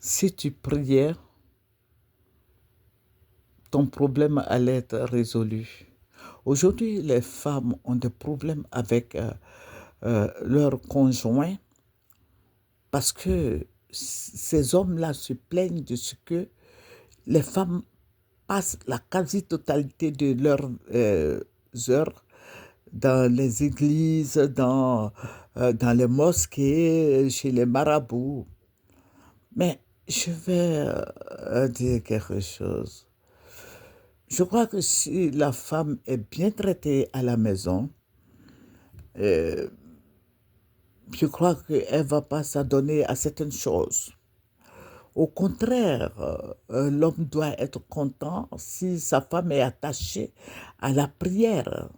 Si tu priais, ton problème allait être résolu. Aujourd'hui, les femmes ont des problèmes avec leur conjoint parce que ces hommes-là se plaignent de ce que les femmes passent la quasi-totalité de leurs heures dans les églises, dans les mosquées, chez les marabouts. Mais je vais dire quelque chose. Je crois que si la femme est bien traitée à la maison, je crois qu'elle ne va pas s'adonner à certaines choses. Au contraire, l'homme doit être content si sa femme est attachée à la prière.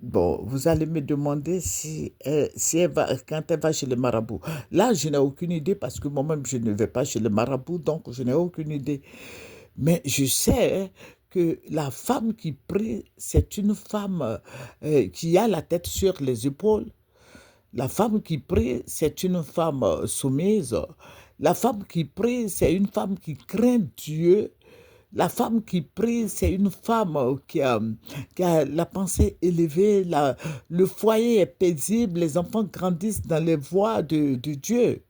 Bon, vous allez me demander si elle va, quand elle va chez le marabout. Là, je n'ai aucune idée parce que moi-même, je ne vais pas chez le marabout, donc je n'ai aucune idée. Mais je sais que la femme qui prie, c'est une femme qui a la tête sur les épaules. La femme qui prie, c'est une femme soumise. La femme qui prie, c'est une femme qui craint Dieu. La femme qui prie, c'est une femme qui a la pensée élevée, le foyer est paisible, les enfants grandissent dans les voies de Dieu.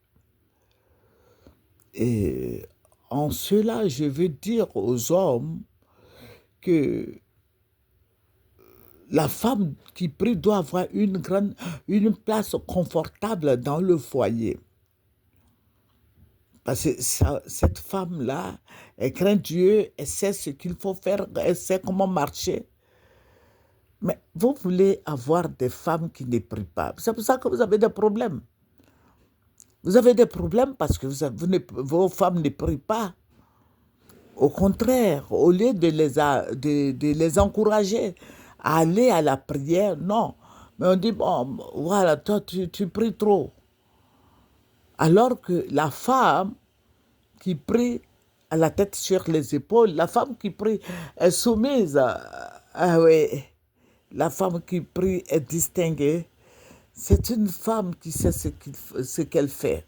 Et en cela, je veux dire aux hommes que la femme qui prie doit avoir une place confortable dans le foyer. Parce que cette femme-là, elle craint Dieu, elle sait ce qu'il faut faire, elle sait comment marcher. Mais vous voulez avoir des femmes qui ne prient pas. C'est pour ça que vous avez des problèmes. Vous avez des problèmes parce que vos femmes ne prient pas. Au contraire, au lieu de les encourager à aller à la prière, non. Mais on dit, bon, voilà, toi, tu pries trop. Alors que la femme qui prie à la tête sur les épaules, la femme qui prie est soumise. Ah oui, la femme qui prie est distinguée. C'est une femme qui sait ce qu'elle fait.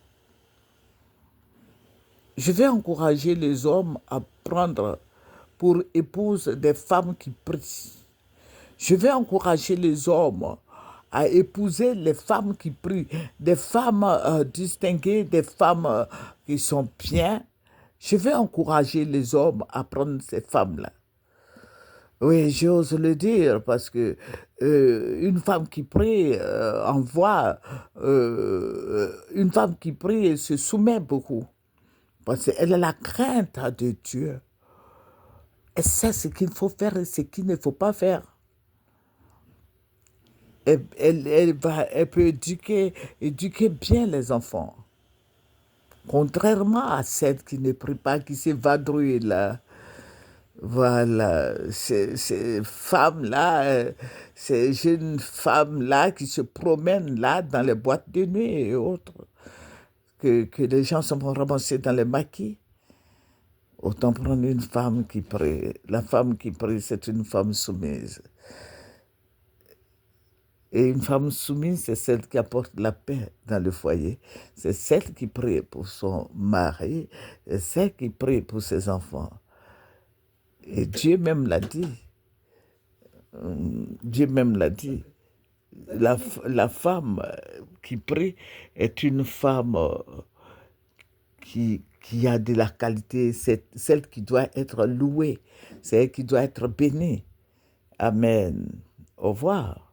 Je vais encourager les hommes à prendre pour épouse des femmes qui prient. Je vais encourager les hommes à épouser les femmes qui prient, des femmes distinguées, des femmes qui sont bien. Je vais encourager les hommes à prendre ces femmes-là. Oui, j'ose le dire parce que une femme qui prie envoie, une femme qui prie se soumet beaucoup parce qu'elle a la crainte de Dieu. Elle sait ce qu'il faut faire et ce qu'il ne faut pas faire. Elle peut éduquer bien les enfants. Contrairement à celle qui ne prie pas, qui s'évadrouille là. Voilà, ces femmes-là, ces jeunes femmes-là qui se promènent là dans les boîtes de nuit et autres, que les gens se vont ramasser dans les maquis. Autant prendre une femme qui prie. La femme qui prie, c'est une femme soumise. Et une femme soumise, c'est celle qui apporte la paix dans le foyer. C'est celle qui prie pour son mari, c'est celle qui prie pour ses enfants. Et Dieu même l'a dit. Dieu même l'a dit. La femme qui prie est une femme qui a de la qualité, c'est celle qui doit être louée, c'est elle qui doit être bénie. Amen. Au revoir.